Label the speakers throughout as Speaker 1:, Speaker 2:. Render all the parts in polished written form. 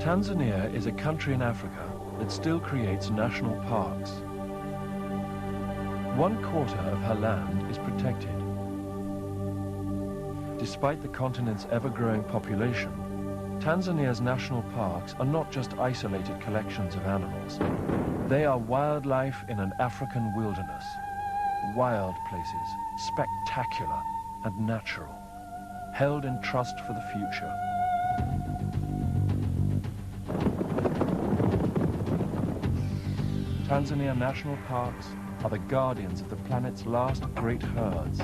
Speaker 1: Tanzania is a country in Africa that still creates national parks. 1/4 of her land is protected. Despite the continent's ever-growing population, Tanzania's national parks are not just isolated collections of animals. They are wildlife in an African wilderness. Wild places, spectacular and natural, held in trust for the future. Tanzania national parks are the guardians of the planet's last great herds.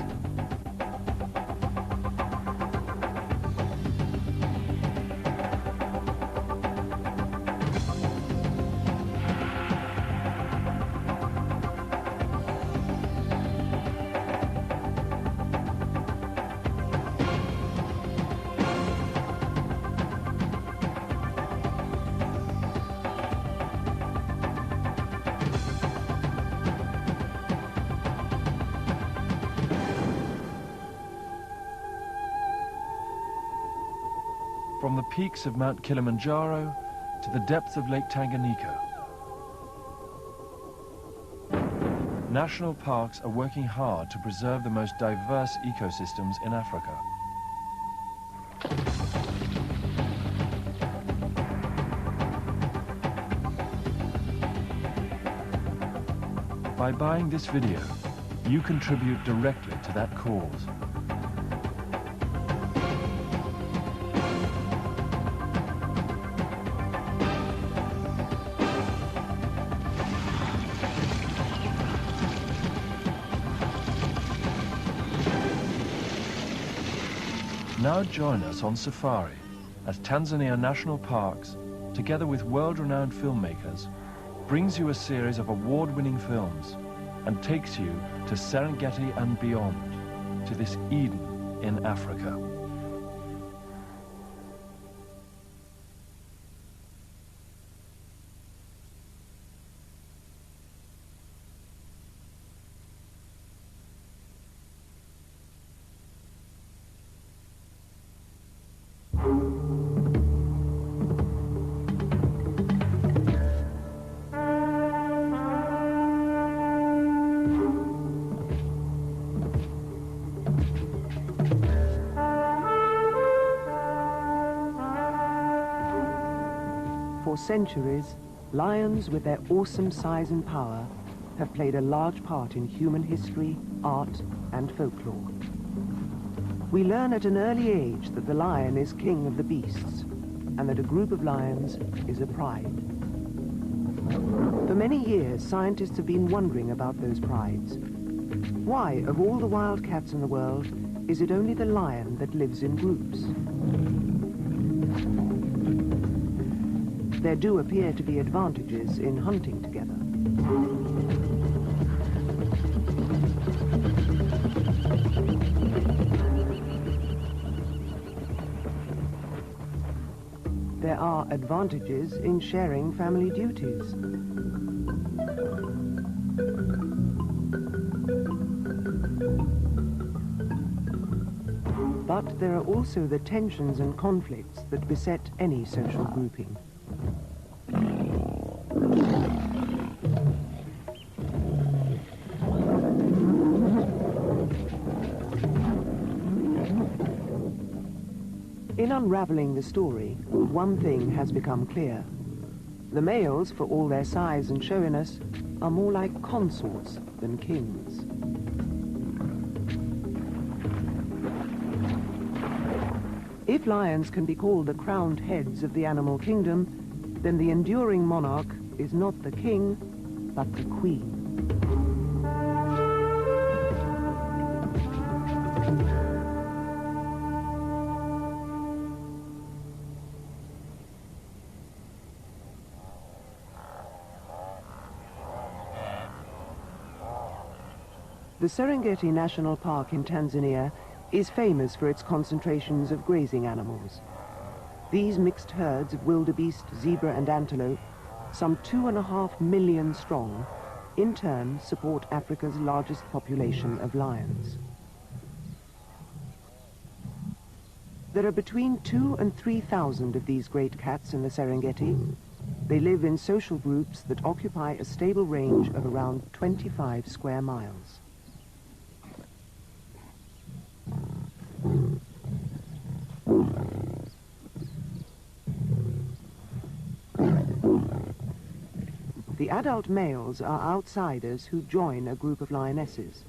Speaker 1: From the peaks of Mount Kilimanjaro to the depths of Lake Tanganyika, national parks are working hard to preserve the most diverse ecosystems in Africa. By buying this video, you contribute directly to that cause. Now join us on safari as Tanzania National Parks, together with world-renowned filmmakers, brings you a series of award-winning films and takes you to Serengeti and beyond, to this Eden in Africa.
Speaker 2: For centuries, lions with their awesome size and power have played a large part in human history, art, and folklore. We learn at an early age that the lion is king of the beasts, and that a group of lions is a pride. For many years, scientists have been wondering about those prides. Why, of all the wild cats in the world, is it only the lion that lives in groups? There do appear to be advantages in hunting together. There are advantages in sharing family duties. But there are also the tensions and conflicts that beset any social grouping. In unraveling the story, one thing has become clear. The males, for all their size and showiness, are more like consorts than kings. If lions can be called the crowned heads of the animal kingdom, then the enduring monarch is not the king, but the queen. The Serengeti National Park in Tanzania is famous for its concentrations of grazing animals. These mixed herds of wildebeest, zebra and antelope, some 2.5 million strong, in turn support Africa's largest population of lions. There are between 2,000 and 3,000 of these great cats in the Serengeti. They live in social groups that occupy a stable range of around 25 square miles. The adult males are outsiders who join a group of lionesses.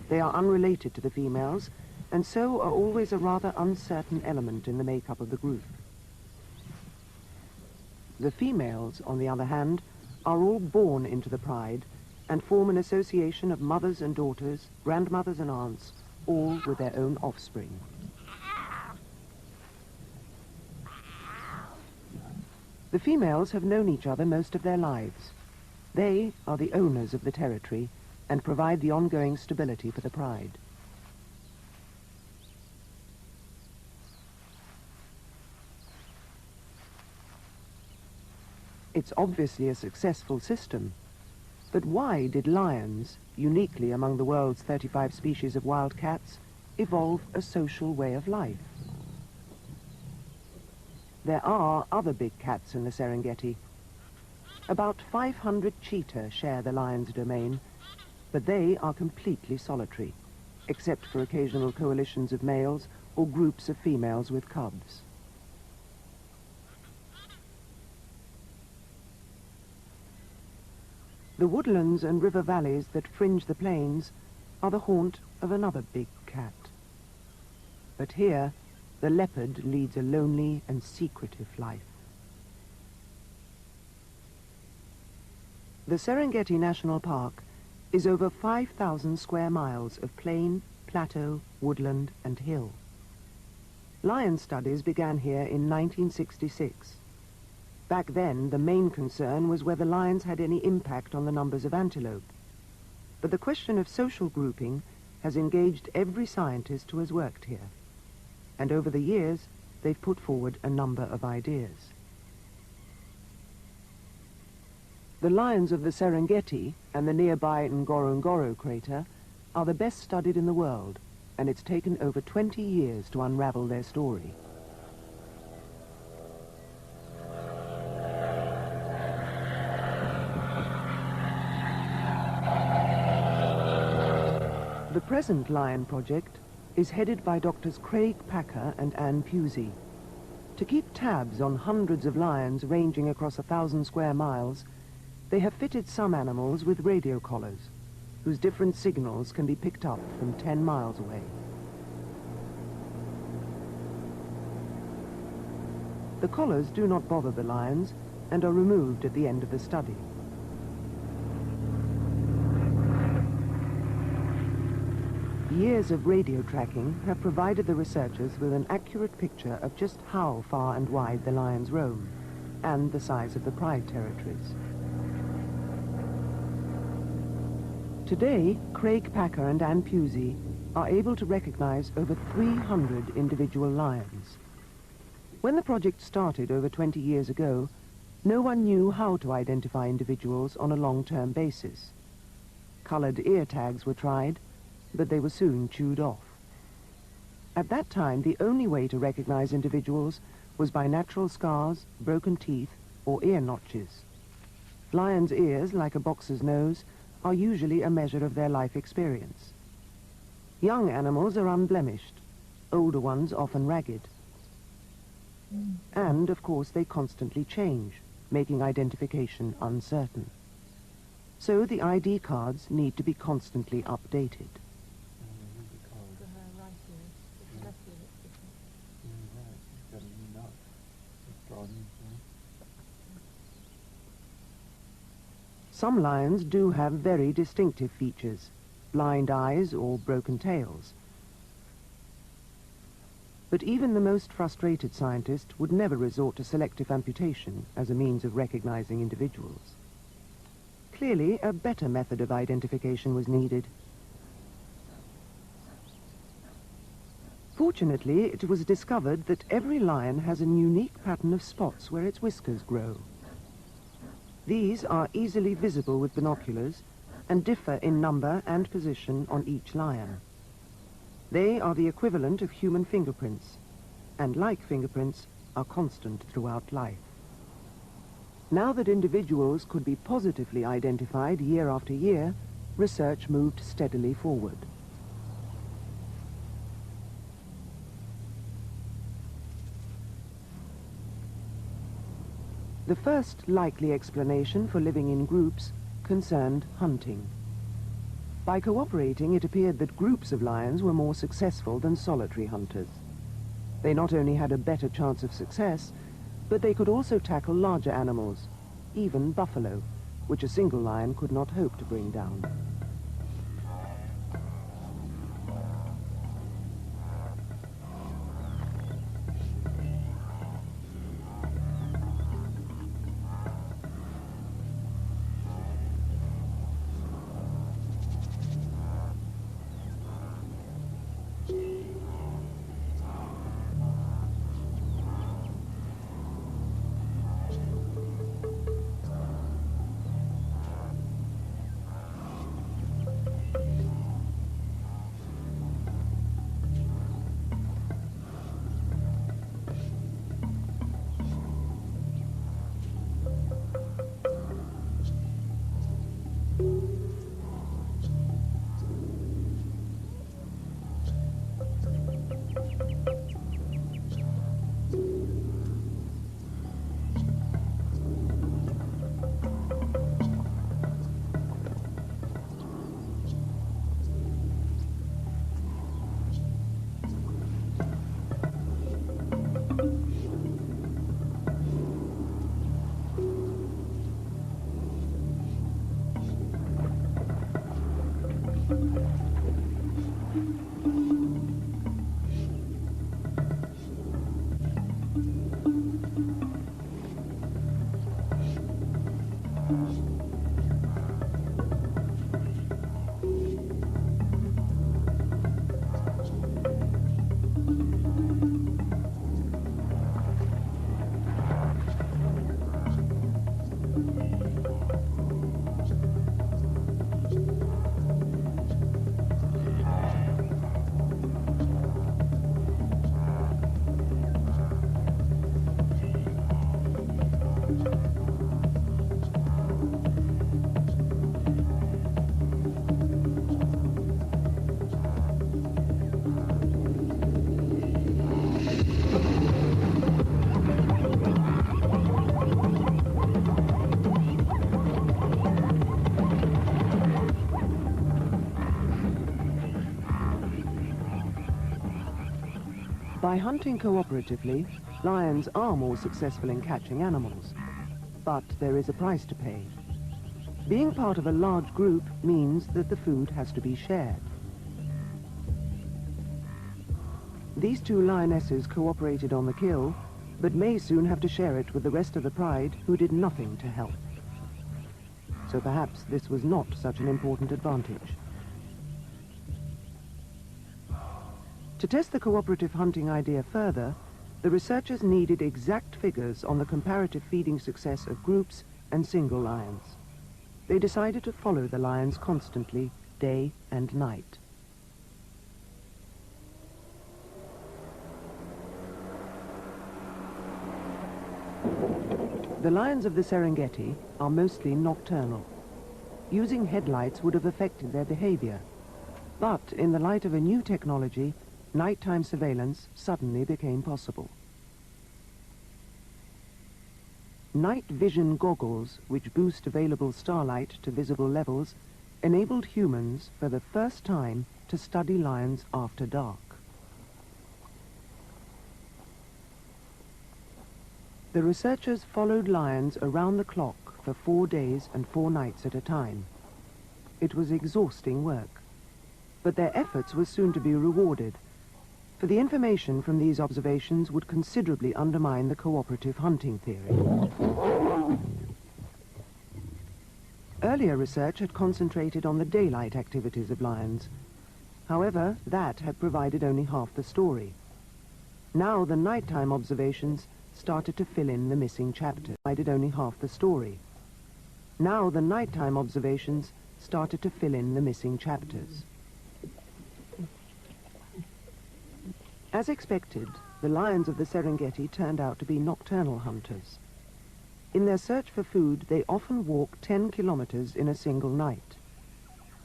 Speaker 2: They are unrelated to the females, and so are always a rather uncertain element in the makeup of the group. The females, on the other hand, are all born into the pride and form an association of mothers and daughters, grandmothers and aunts, all with their own offspring. The females have known each other most of their lives. They are the owners of the territory and provide the ongoing stability for the pride. It's obviously a successful system, but why did lions, uniquely among the world's 35 species of wild cats, evolve a social way of life? There are other big cats in the Serengeti. About 500 cheetah share the lion's domain, but they are completely solitary, except for occasional coalitions of males or groups of females with cubs. The woodlands and river valleys that fringe the plains are the haunt of another big cat. But here, the leopard leads a lonely and secretive life. The Serengeti National Park is over 5,000 square miles of plain, plateau, woodland and hill. Lion studies began here in 1966. Back then, the main concern was whether lions had any impact on the numbers of antelope. But the question of social grouping has engaged every scientist who has worked here. And over the years, they've put forward a number of ideas. The lions of the Serengeti and the nearby Ngorongoro crater are the best studied in the world, and it's taken over 20 years to unravel their story. The present Lion Project is headed by Doctors Craig Packer and Anne Pusey. To keep tabs on hundreds of lions ranging across 1,000 square miles, they have fitted some animals with radio collars, whose different signals can be picked up from 10 miles away. The collars do not bother the lions and are removed at the end of the study. Years of radio tracking have provided the researchers with an accurate picture of just how far and wide the lions roam, and the size of the pride territories. Today, Craig Packer and Anne Pusey are able to recognize over 300 individual lions. When the project started over 20 years ago, no one knew how to identify individuals on a long-term basis. Colored ear tags were tried, but they were soon chewed off. At that time, the only way to recognize individuals was by natural scars, broken teeth, or ear notches. Lions' ears, like a boxer's nose, are usually a measure of their life experience. Young animals are unblemished, older ones often ragged. And, of course, they constantly change, making identification uncertain. So the ID cards need to be constantly updated. Some lions do have very distinctive features, blind eyes or broken tails. But even the most frustrated scientist would never resort to selective amputation as a means of recognizing individuals. Clearly, a better method of identification was needed. Fortunately, it was discovered that every lion has a unique pattern of spots where its whiskers grow. These are easily visible with binoculars and differ in number and position on each lion. They are the equivalent of human fingerprints, and like fingerprints, are constant throughout life. Now that individuals could be positively identified year after year, research moved steadily forward. The first likely explanation for living in groups concerned hunting. By cooperating, it appeared that groups of lions were more successful than solitary hunters. They not only had a better chance of success, but they could also tackle larger animals, even buffalo, which a single lion could not hope to bring down. By hunting cooperatively, lions are more successful in catching animals. But there is a price to pay. Being part of a large group means that the food has to be shared. These two lionesses cooperated on the kill, but may soon have to share it with the rest of the pride who did nothing to help. So perhaps this was not such an important advantage. To test the cooperative hunting idea further, the researchers needed exact figures on the comparative feeding success of groups and single lions. They decided to follow the lions constantly, day and night. The lions of the Serengeti are mostly nocturnal. Using headlights would have affected their behavior. But in the light of a new technology, nighttime surveillance suddenly became possible. Night vision goggles, which boost available starlight to visible levels, enabled humans for the first time to study lions after dark. The researchers followed lions around the clock for 4 days and 4 nights at a time. It was exhausting work, but their efforts were soon to be rewarded, for the information from these observations would considerably undermine the cooperative hunting theory. Earlier research had concentrated on the daylight activities of lions. However, that had provided only half the story. Now the nighttime observations started to fill in the missing chapters. Provided only half the story. Now the nighttime observations started to fill in the missing chapters. As expected, the lions of the Serengeti turned out to be nocturnal hunters. In their search for food, they often walk 10 kilometers in a single night.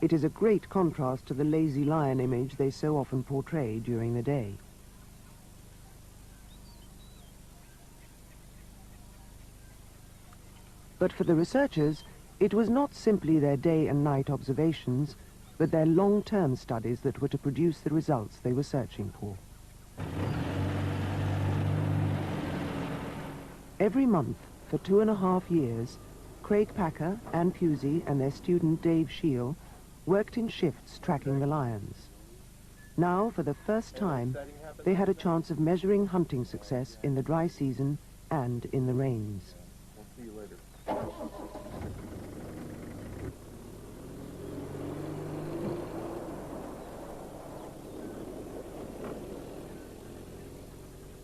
Speaker 2: It is a great contrast to the lazy lion image they so often portray during the day. But for the researchers, it was not simply their day and night observations, but their long-term studies that were to produce the results they were searching for. Every month, for 2.5 years, Craig Packer, Anne Pusey, and their student Dave Scheel worked in shifts tracking the lions. Now, for the first time, they had a chance of measuring hunting success in the dry season and in the rains.
Speaker 1: We'll see you later.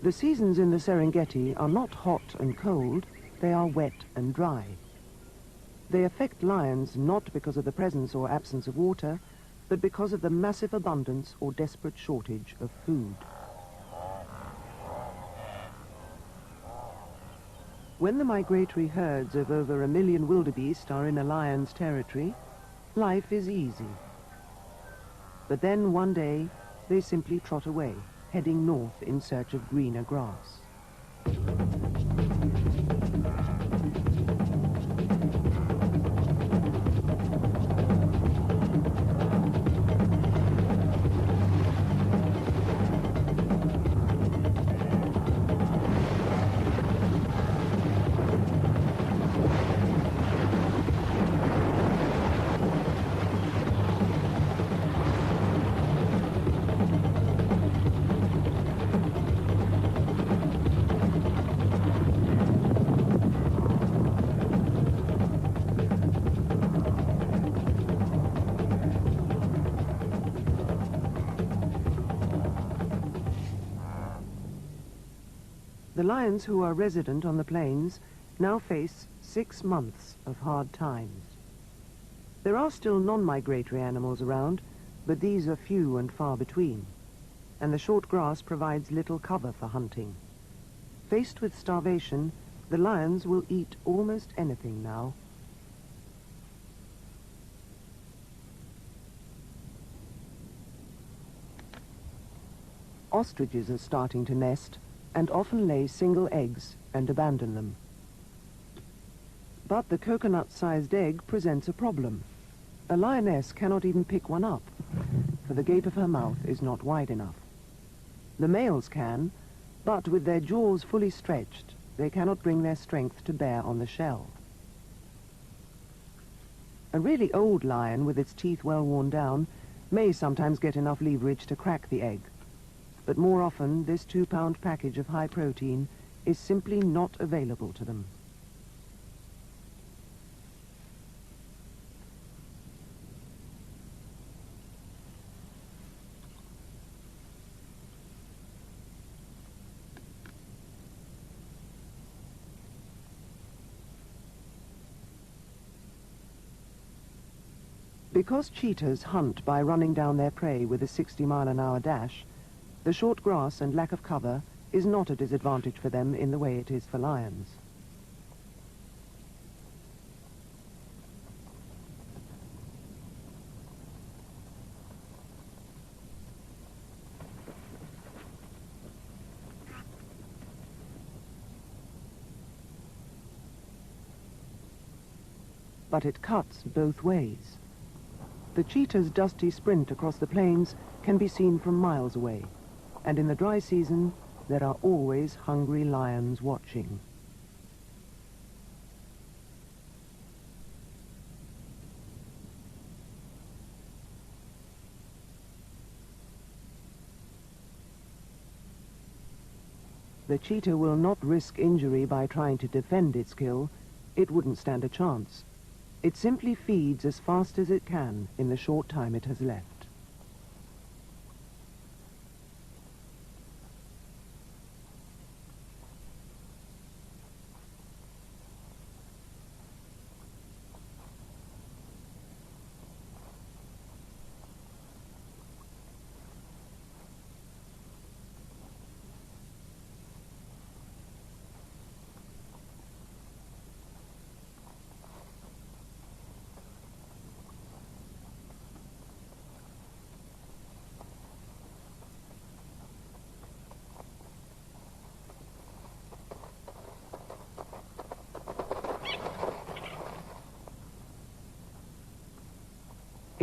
Speaker 2: The seasons in the Serengeti are not hot and cold, they are wet and dry. They affect lions not because of the presence or absence of water, but because of the massive abundance or desperate shortage of food. When the migratory herds of over 1 million wildebeest are in a lion's territory, life is easy. But then one day, they simply trot away, heading north in search of greener grass. The lions who are resident on the plains now face 6 months of hard times. There are still non-migratory animals around, but these are few and far between, and the short grass provides little cover for hunting. Faced with starvation, the lions will eat almost anything now. Ostriches are starting to nest, and often lay single eggs and abandon them. But the coconut-sized egg presents a problem. A lioness cannot even pick one up, for the gape of her mouth is not wide enough. The males can, but with their jaws fully stretched, they cannot bring their strength to bear on the shell. A really old lion with its teeth well worn down may sometimes get enough leverage to crack the egg, but more often this 2-pound package of high protein is simply not available to them. Because cheetahs hunt by running down their prey with a 60-mile-an-hour dash, the short grass and lack of cover is not a disadvantage for them in the way it is for lions. But it cuts both ways. The cheetah's dusty sprint across the plains can be seen from miles away, and in the dry season, there are always hungry lions watching. The cheetah will not risk injury by trying to defend its kill. It wouldn't stand a chance. It simply feeds as fast as it can in the short time it has left.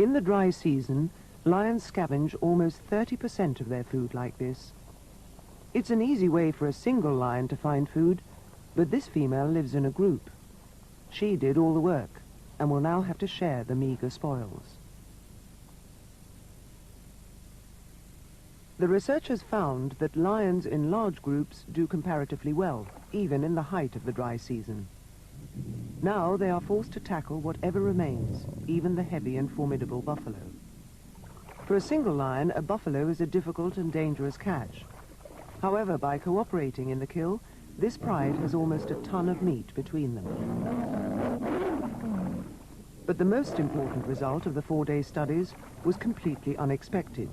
Speaker 2: In the dry season, lions scavenge almost 30% of their food like this. It's an easy way for a single lion to find food, but this female lives in a group. She did all the work and will now have to share the meager spoils. The researchers found that lions in large groups do comparatively well, even in the height of the dry season. Now they are forced to tackle whatever remains, even the heavy and formidable buffalo. For a single lion, a buffalo is a difficult and dangerous catch. However, by cooperating in the kill, this pride has almost a ton of meat between them. But the most important result of the 4-day studies was completely unexpected.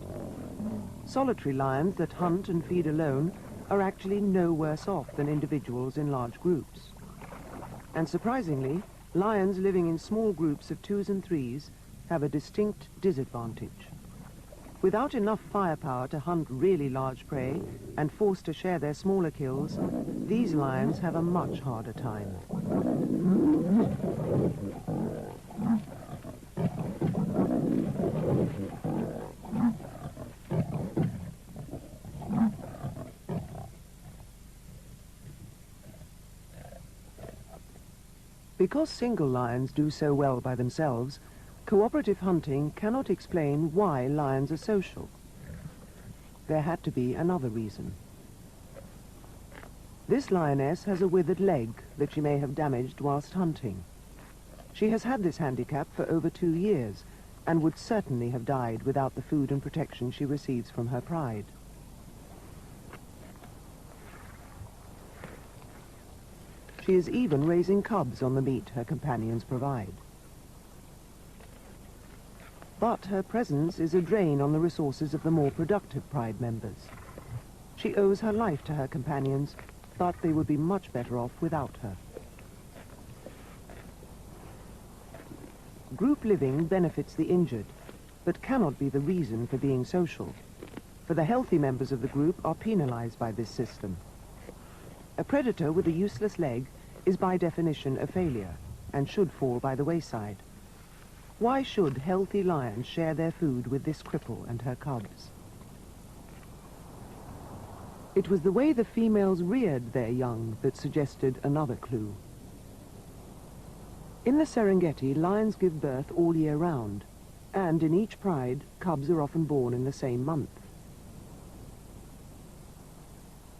Speaker 2: Solitary lions that hunt and feed alone are actually no worse off than individuals in large groups. And surprisingly, lions living in small groups of 2s and 3s have a distinct disadvantage. Without enough firepower to hunt really large prey and forced to share their smaller kills, these lions have a much harder time. Because single lions do so well by themselves, cooperative hunting cannot explain why lions are social. There had to be another reason. This lioness has a withered leg that she may have damaged whilst hunting. She has had this handicap for over 2 years and would certainly have died without the food and protection she receives from her pride. She is even raising cubs on the meat her companions provide. But her presence is a drain on the resources of the more productive pride members. She owes her life to her companions, but they would be much better off without her. Group living benefits the injured, but cannot be the reason for being social, for the healthy members of the group are penalized by this system. A predator with a useless leg is by definition a failure and should fall by the wayside. Why should healthy lions share their food with this cripple and her cubs? It was the way the females reared their young that suggested another clue. In the Serengeti, lions give birth all year round, and in each pride, cubs are often born in the same month.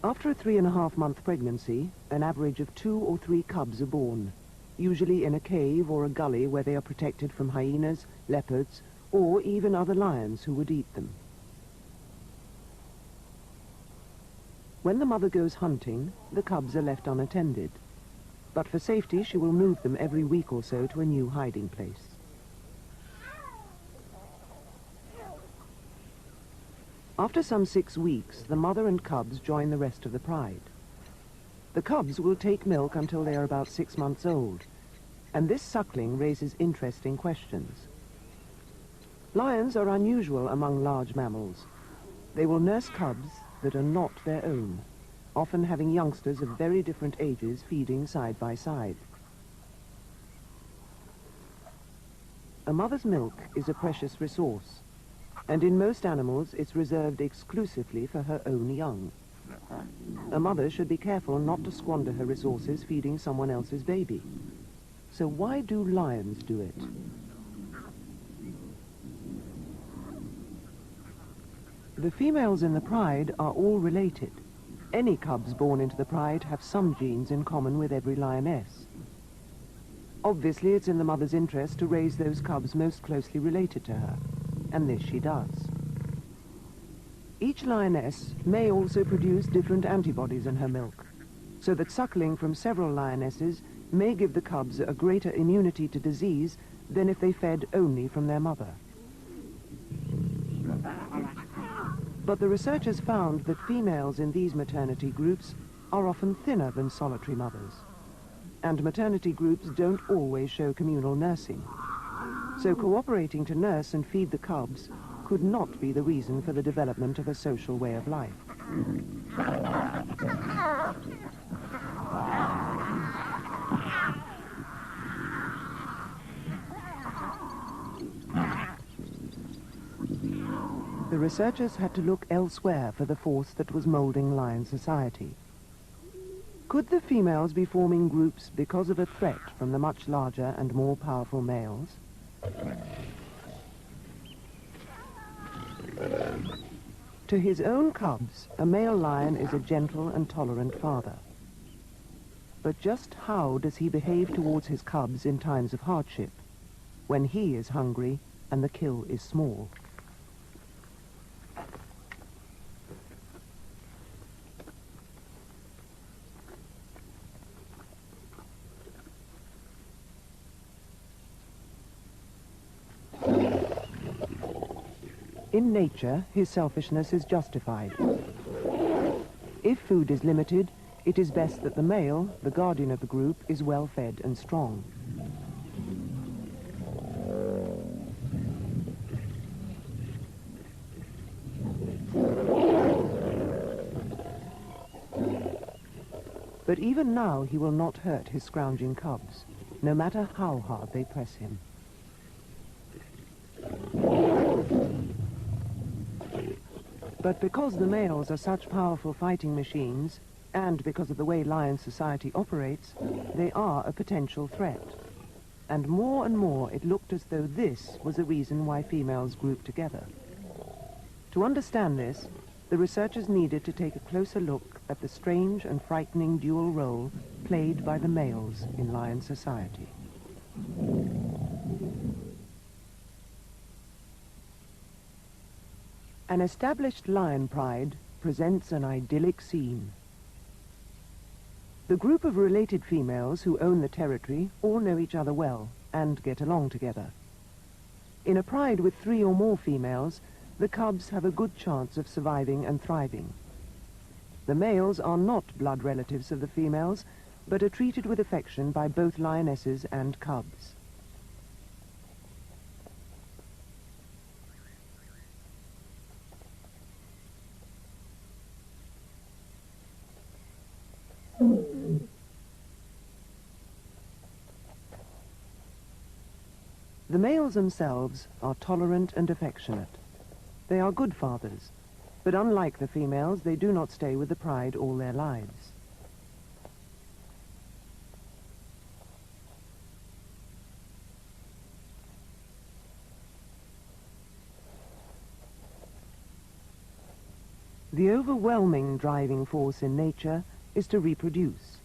Speaker 2: After a 3.5-month pregnancy, an average of 2 or 3 cubs are born, usually in a cave or a gully where they are protected from hyenas, leopards, or even other lions who would eat them. When the mother goes hunting, the cubs are left unattended, but for safety she will move them every week or so to a new hiding place. After some 6 weeks, the mother and cubs join the rest of the pride. The cubs will take milk until they are about 6 months old, and this suckling raises interesting questions. Lions are unusual among large mammals. They will nurse cubs that are not their own, often having youngsters of very different ages feeding side by side. A mother's milk is a precious resource, and in most animals it's reserved exclusively for her own young. A mother should be careful not to squander her resources feeding someone else's baby. So why do lions do it? The females in the pride are all related. Any cubs born into the pride have some genes in common with every lioness. Obviously, it's in the mother's interest to raise those cubs most closely related to her, and this she does. Each lioness may also produce different antibodies in her milk, so that suckling from several lionesses may give the cubs a greater immunity to disease than if they fed only from their mother. But the researchers found that females in these maternity groups are often thinner than solitary mothers, and maternity groups don't always show communal nursing. So cooperating to nurse and feed the cubs could not be the reason for the development of a social way of life. researchers had to look elsewhere for the force that was molding lion society. Could the females be forming groups because of a threat from the much larger and more powerful males? To his own cubs, a male lion is a gentle and tolerant father. But just how does he behave towards his cubs in times of hardship, when he is hungry and the kill is small? In nature, his selfishness is justified. If food is limited, it is best that the male, the guardian of the group, is well fed and strong. But even now he will not hurt his scrounging cubs, no matter how hard they press him. But because the males are such powerful fighting machines, and because of the way lion society operates, they are a potential threat. And more it looked as though this was a reason why females grouped together. To understand this, the researchers needed to take a closer look at the strange and frightening dual role played by the males in lion society. An established lion pride presents an idyllic scene. The group of related females who own the territory all know each other well and get along together. In a pride with 3 or more females, the cubs have a good chance of surviving and thriving. The males are not blood relatives of the females, but are treated with affection by both lionesses and cubs. The males themselves are tolerant and affectionate. They are good fathers, but unlike the females, they do not stay with the pride all their lives. The overwhelming driving force in nature is to reproduce.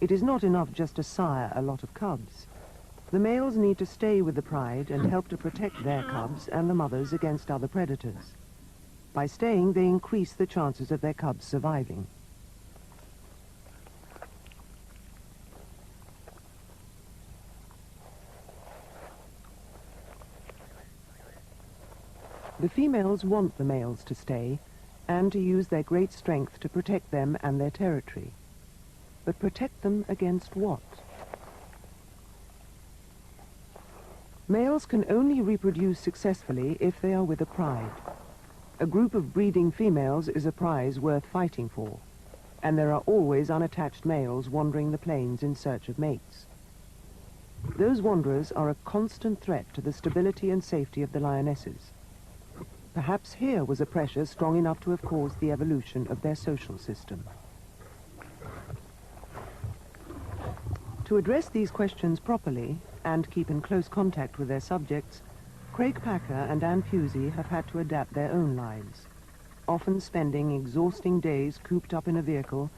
Speaker 2: It is not enough just to sire a lot of cubs. The males need to stay with the pride and help to protect their cubs and the mothers against other predators. By staying, they increase the chances of their cubs surviving. The females want the males to stay and to use their great strength to protect them and their territory. But protect them against what? Males can only reproduce successfully if they are with a pride. A group of breeding females is a prize worth fighting for, and there are always unattached males wandering the plains in search of mates. Those wanderers are a constant threat to the stability and safety of the lionesses. Perhaps here was a pressure strong enough to have caused the evolution of their social system. To address these questions properly, and keep in close contact with their subjects, Craig Packer and Anne Pusey have had to adapt their own lives, often spending exhausting days cooped up in a vehicle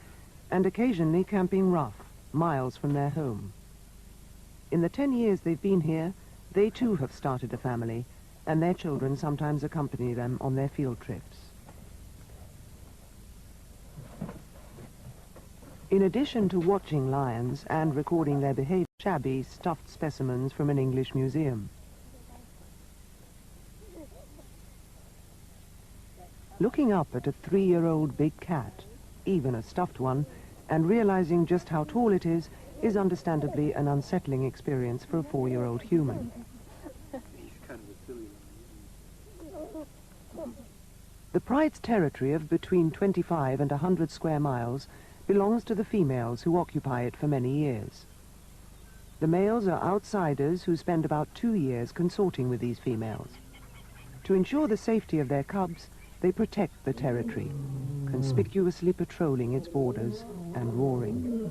Speaker 2: and occasionally camping rough, miles from their home. In the 10 years they've been here, they too have started a family, and their children sometimes accompany them on their field trips. In addition to watching lions and recording their behavior, shabby, stuffed specimens from an English museum. Looking up at a 3-year-old big cat, even a stuffed one, and realizing just how tall it is understandably an unsettling experience for a 4-year-old human. The pride's territory of between 25 and 100 square miles belongs to the females who occupy it for many years. The males are outsiders who spend about 2 years consorting with these females. To ensure the safety of their cubs, they protect the territory, conspicuously patrolling its borders and roaring.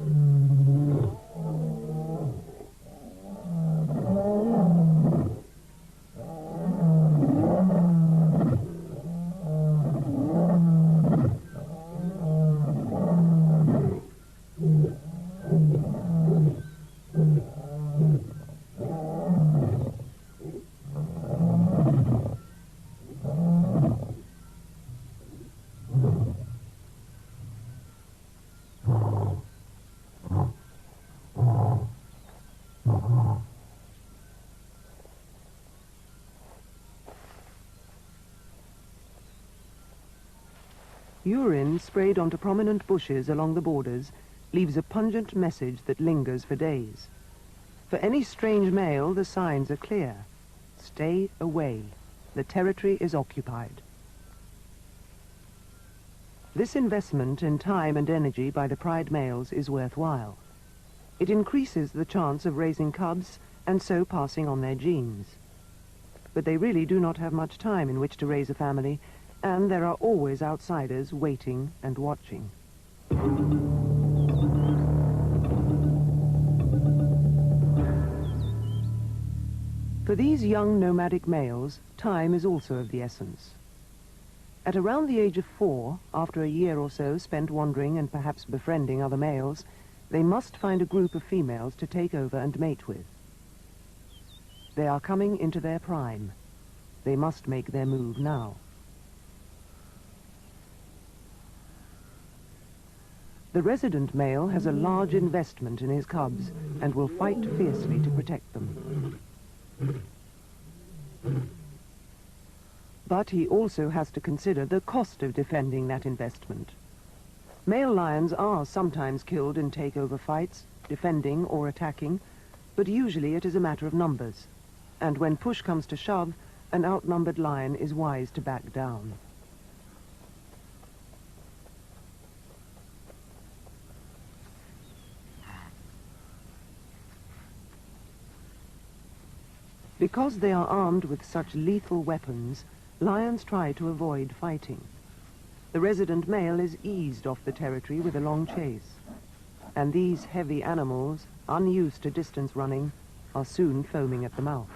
Speaker 2: Urine sprayed onto prominent bushes along the borders leaves a pungent message that lingers for days. For any strange male, the signs are clear. Stay away. The territory is occupied. This investment in time and energy by the pride males is worthwhile. It increases the chance of raising cubs and so passing on their genes. But they really do not have much time in which to raise a family, and there are always outsiders waiting and watching. For these young nomadic males, time is also of the essence. At around the age of 4, after a year or so spent wandering and perhaps befriending other males, they must find a group of females to take over and mate with. They are coming into their prime. They must make their move now. The resident male has a large investment in his cubs and will fight fiercely to protect them. But he also has to consider the cost of defending that investment. Male lions are sometimes killed in takeover fights, defending or attacking, but usually it is a matter of numbers. And when push comes to shove, an outnumbered lion is wise to back down. Because they are armed with such lethal weapons, lions try to avoid fighting. The resident male is eased off the territory with a long chase. And these heavy animals, unused to distance running, are soon foaming at the mouth.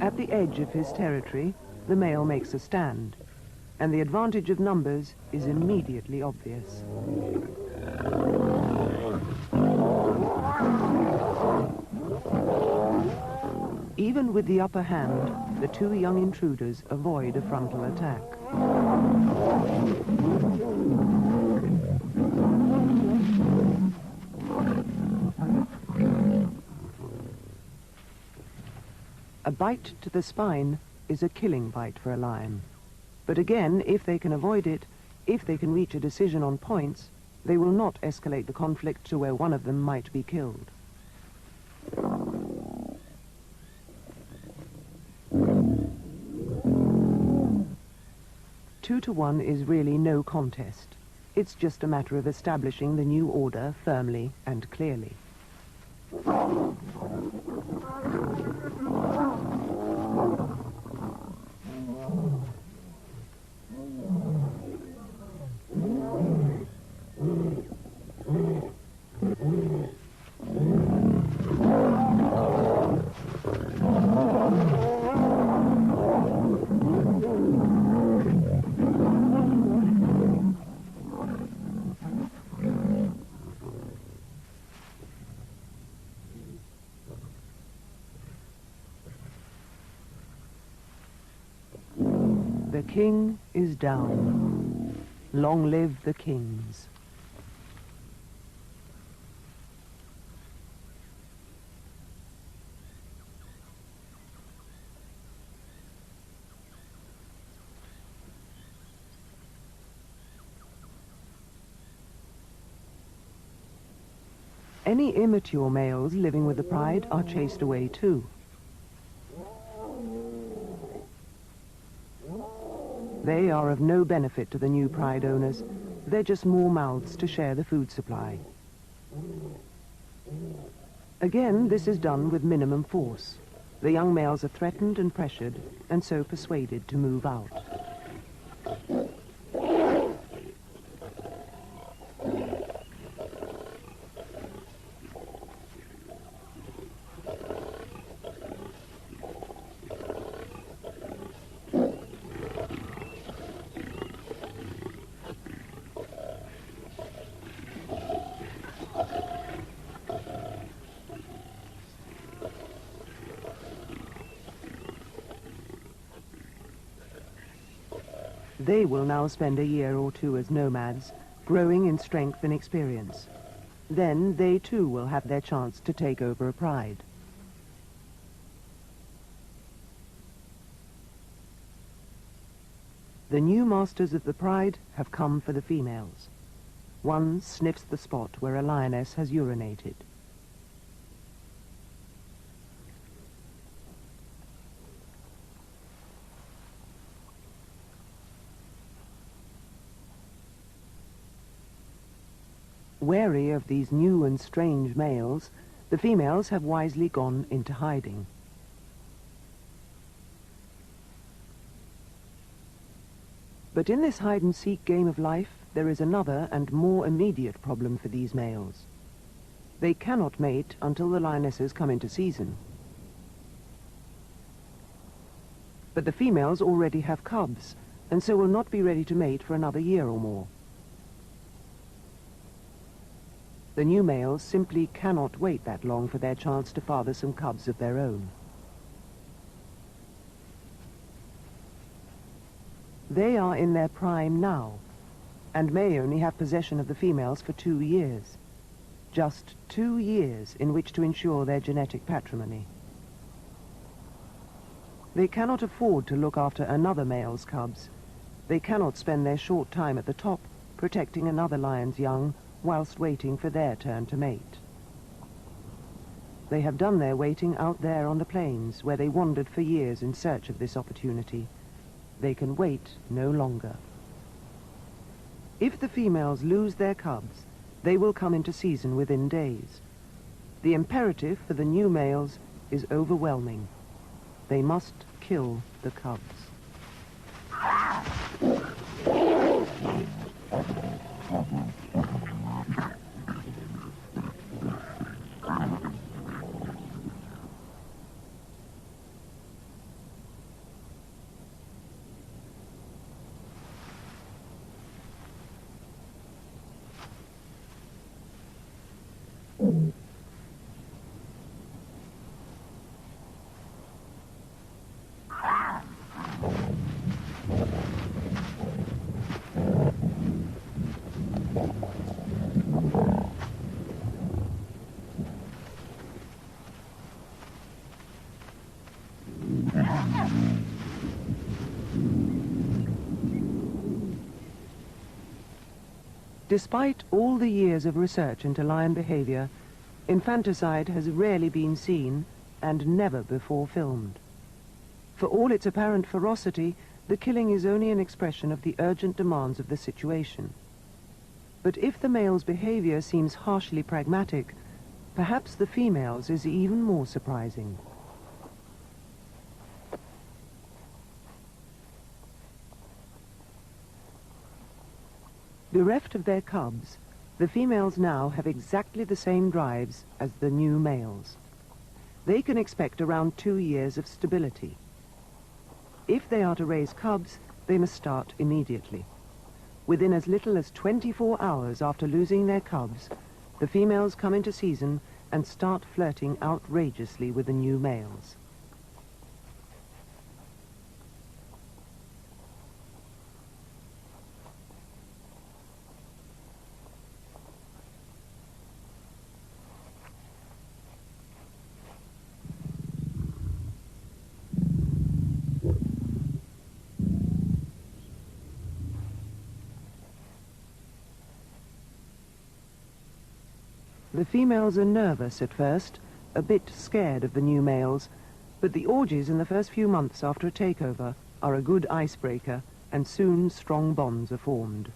Speaker 2: At the edge of his territory, the male makes a stand, and the advantage of numbers is immediately obvious. Even with the upper hand, the two young intruders avoid a frontal attack. A bite to the spine is a killing bite for a lion. But again, if they can avoid it, if they can reach a decision on points, they will not escalate the conflict to where one of them might be killed. 2 to 1 is really no contest. It's just a matter of establishing the new order firmly and clearly. The king is down. Long live the kings. Any immature males living with the pride are chased away too. They are of no benefit to the new pride owners. They're just more mouths to share the food supply. Again, this is done with minimum force. The young males are threatened and pressured, and so persuaded to move out. They will now spend a year or two as nomads, growing in strength and experience. Then they too will have their chance to take over a pride. The new masters of the pride have come for the females. One sniffs the spot where a lioness has urinated. Wary of these new and strange males, the females have wisely gone into hiding. But in this hide-and-seek game of life, there is another and more immediate problem for these males. They cannot mate until the lionesses come into season. But the females already have cubs, and so will not be ready to mate for another year or more. The new males simply cannot wait that long for their chance to father some cubs of their own. They are in their prime now, and may only have possession of the females for 2 years. Just 2 years in which to ensure their genetic patrimony. They cannot afford to look after another male's cubs. They cannot spend their short time at the top protecting another lion's young whilst waiting for their turn to mate. They have done their waiting out there on the plains, where they wandered for years in search of this opportunity. They can wait no longer. If the females lose their cubs, they will come into season within days. The imperative for the new males is overwhelming. They must kill the cubs. Despite all the years of research into lion behavior, infanticide has rarely been seen and never before filmed. For all its apparent ferocity, the killing is only an expression of the urgent demands of the situation. But if the male's behavior seems harshly pragmatic, perhaps the female's is even more surprising. Bereft of their cubs, the females now have exactly the same drives as the new males. They can expect around 2 years of stability. If they are to raise cubs, they must start immediately. Within as little as 24 hours after losing their cubs, the females come into season and start flirting outrageously with the new males. The females are nervous at first, a bit scared of the new males, but the orgies in the first few months after a takeover are a good icebreaker, and soon strong bonds are formed.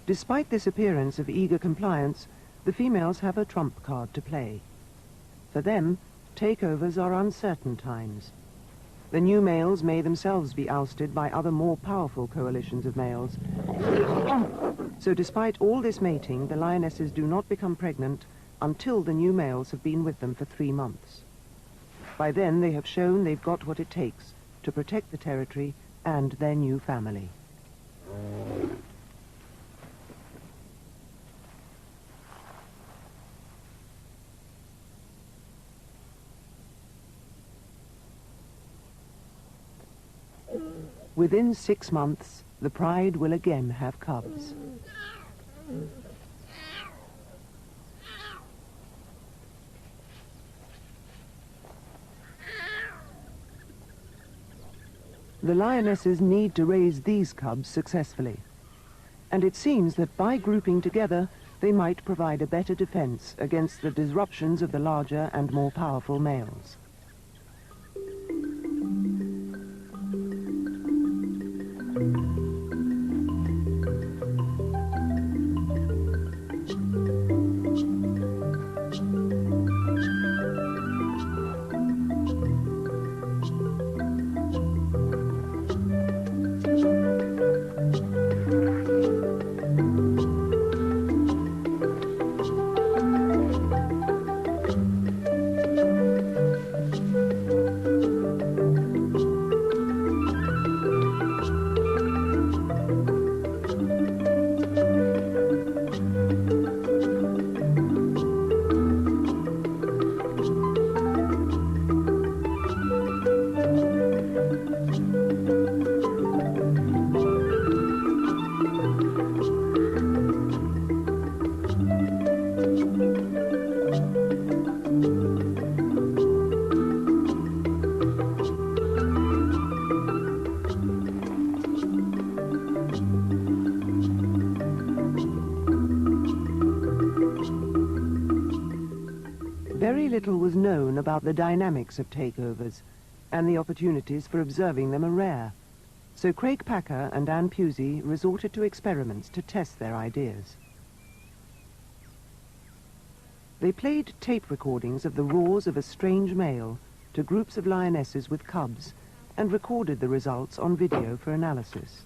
Speaker 2: Despite this appearance of eager compliance, the females have a trump card to play. For them, takeovers are uncertain times. The new males may themselves be ousted by other more powerful coalitions of males. So despite all this mating, the lionesses do not become pregnant until the new males have been with them for 3 months. By then, they have shown they've got what it takes to protect the territory and their new family. Within 6 months, the pride will again have cubs. The lionesses need to raise these cubs successfully, and it seems that by grouping together, they might provide a better defense against the disruptions of the larger and more powerful males. Very little was known about the dynamics of takeovers, and the opportunities for observing them are rare. So Craig Packer and Anne Pusey resorted to experiments to test their ideas. They played tape recordings of the roars of a strange male to groups of lionesses with cubs and recorded the results on video for analysis.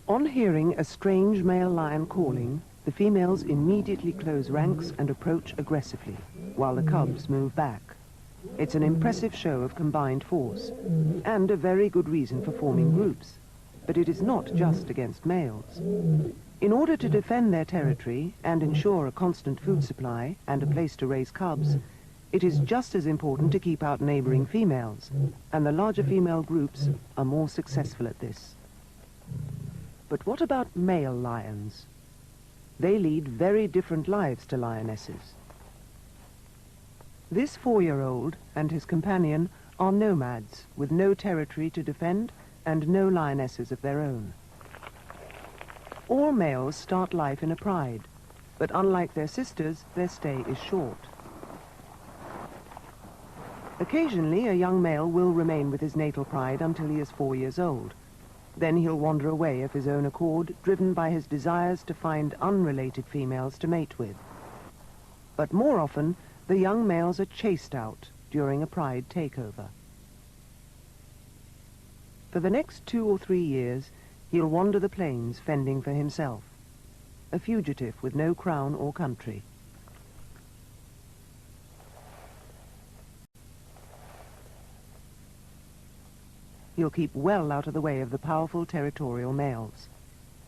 Speaker 2: On hearing a strange male lion calling, the females immediately close ranks and approach aggressively, while the cubs move back. It's an impressive show of combined force, and a very good reason for forming groups. But it is not just against males. In order to defend their territory and ensure a constant food supply and a place to raise cubs, it is just as important to keep out neighboring females, and the larger female groups are more successful at this. But what about male lions? They lead very different lives to lionesses. This 4-year-old and his companion are nomads with no territory to defend and no lionesses of their own. All males start life in a pride, but unlike their sisters, their stay is short. Occasionally, a young male will remain with his natal pride until he is 4 years old. Then he'll wander away of his own accord, driven by his desires to find unrelated females to mate with. But more often, the young males are chased out during a pride takeover. For the next 2 or 3 years, he'll wander the plains fending for himself, a fugitive with no crown or country. He'll keep well out of the way of the powerful territorial males.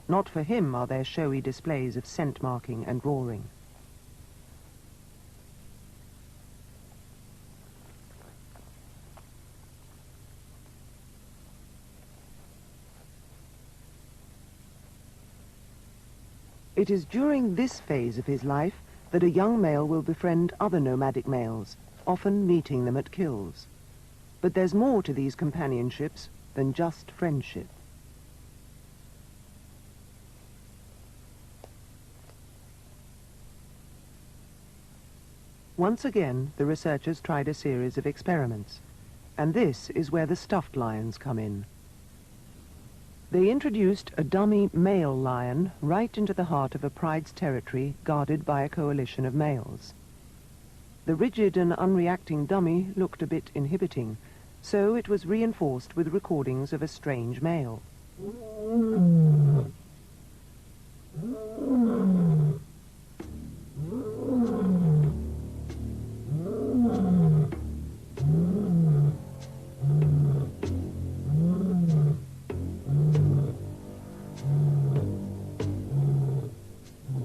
Speaker 2: Not for him are there showy displays of scent marking and roaring. It is during this phase of his life that a young male will befriend other nomadic males, often meeting them at kills. But there's more to these companionships than just friendship. Once again, the researchers tried a series of experiments, and this is where the stuffed lions come in. They introduced a dummy male lion right into the heart of a pride's territory guarded by a coalition of males. The rigid and unreacting dummy looked a bit inhibiting, so it was reinforced with recordings of a strange male.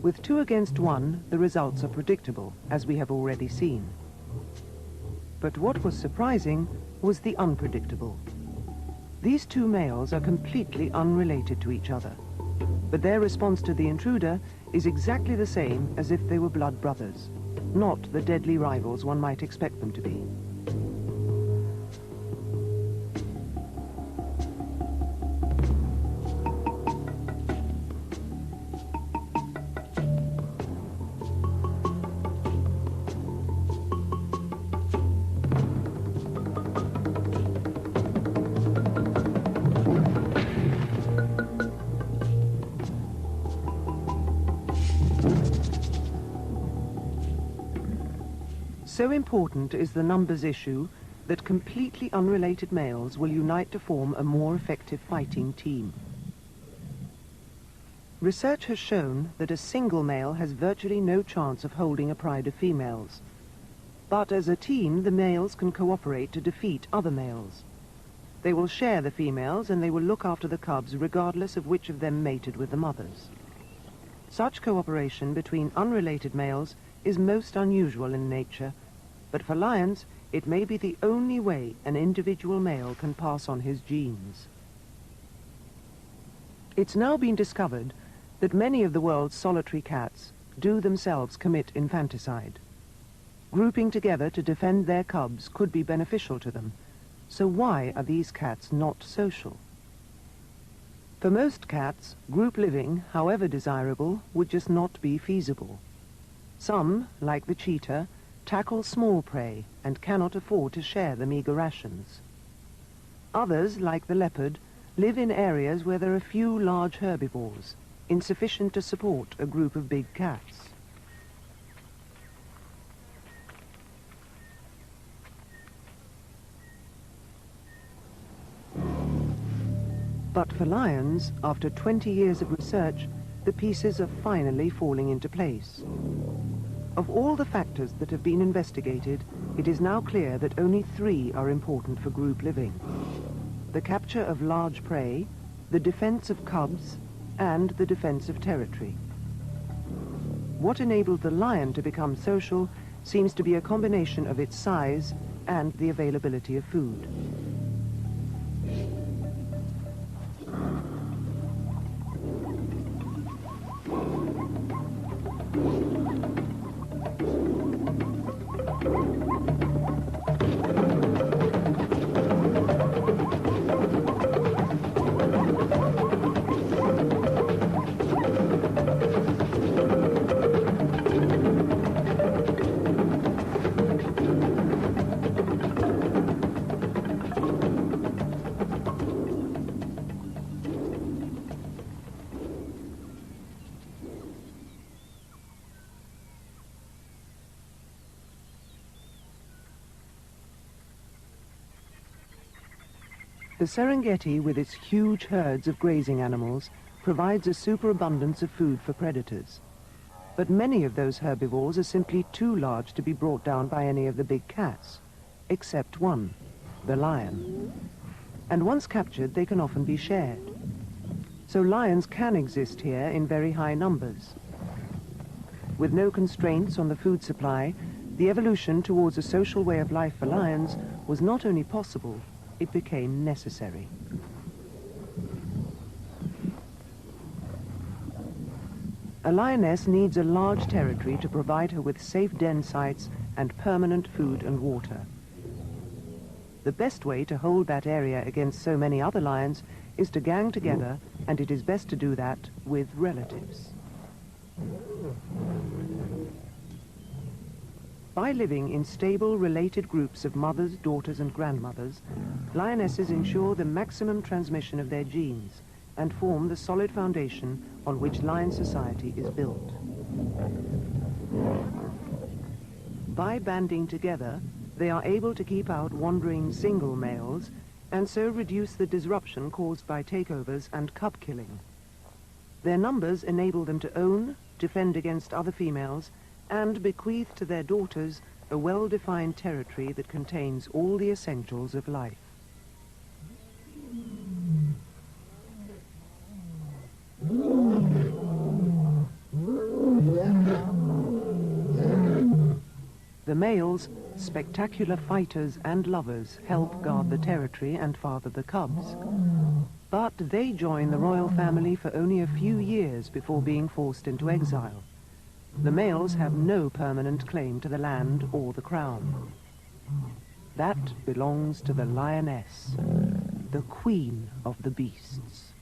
Speaker 2: With 2 against 1, the results are predictable, as we have already seen. But what was surprising was the unpredictable. These 2 males are completely unrelated to each other, but their response to the intruder is exactly the same as if they were blood brothers, not the deadly rivals one might expect them to be. So important is the numbers issue that completely unrelated males will unite to form a more effective fighting team. Research has shown that a single male has virtually no chance of holding a pride of females. But as a team, the males can cooperate to defeat other males. They will share the females and they will look after the cubs regardless of which of them mated with the mothers. Such cooperation between unrelated males is most unusual in nature, but for lions, it may be the only way an individual male can pass on his genes. It's now been discovered that many of the world's solitary cats do themselves commit infanticide. Grouping together to defend their cubs could be beneficial to them, so why are these cats not social? For most cats, group living, however desirable, would just not be feasible. Some, like the cheetah, tackle small prey and cannot afford to share the meager rations. Others, like the leopard, live in areas where there are few large herbivores, insufficient to support a group of big cats. But for lions, after 20 years of research, the pieces are finally falling into place. Of all the factors that have been investigated, it is now clear that only 3 are important for group living: the capture of large prey, the defense of cubs, and the defense of territory. What enabled the lion to become social seems to be a combination of its size and the availability of food. The Serengeti, with its huge herds of grazing animals, provides a superabundance of food for predators. But many of those herbivores are simply too large to be brought down by any of the big cats, except one, the lion. And once captured, they can often be shared. So lions can exist here in very high numbers. With no constraints on the food supply, the evolution towards a social way of life for lions was not only possible, it became necessary. A lioness needs a large territory to provide her with safe den sites and permanent food and water. The best way to hold that area against so many other lions is to gang together, and it is best to do that with relatives. By living in stable, related groups of mothers, daughters, and grandmothers, lionesses ensure the maximum transmission of their genes and form the solid foundation on which lion society is built. By banding together, they are able to keep out wandering single males and so reduce the disruption caused by takeovers and cub killing. Their numbers enable them to own, defend against other females, and bequeath to their daughters a well-defined territory that contains all the essentials of life. The males, spectacular fighters and lovers, help guard the territory and father the cubs. But they join the royal family for only a few years before being forced into exile. The males have no permanent claim to the land or the crown. That belongs to the lioness, the queen of the beasts.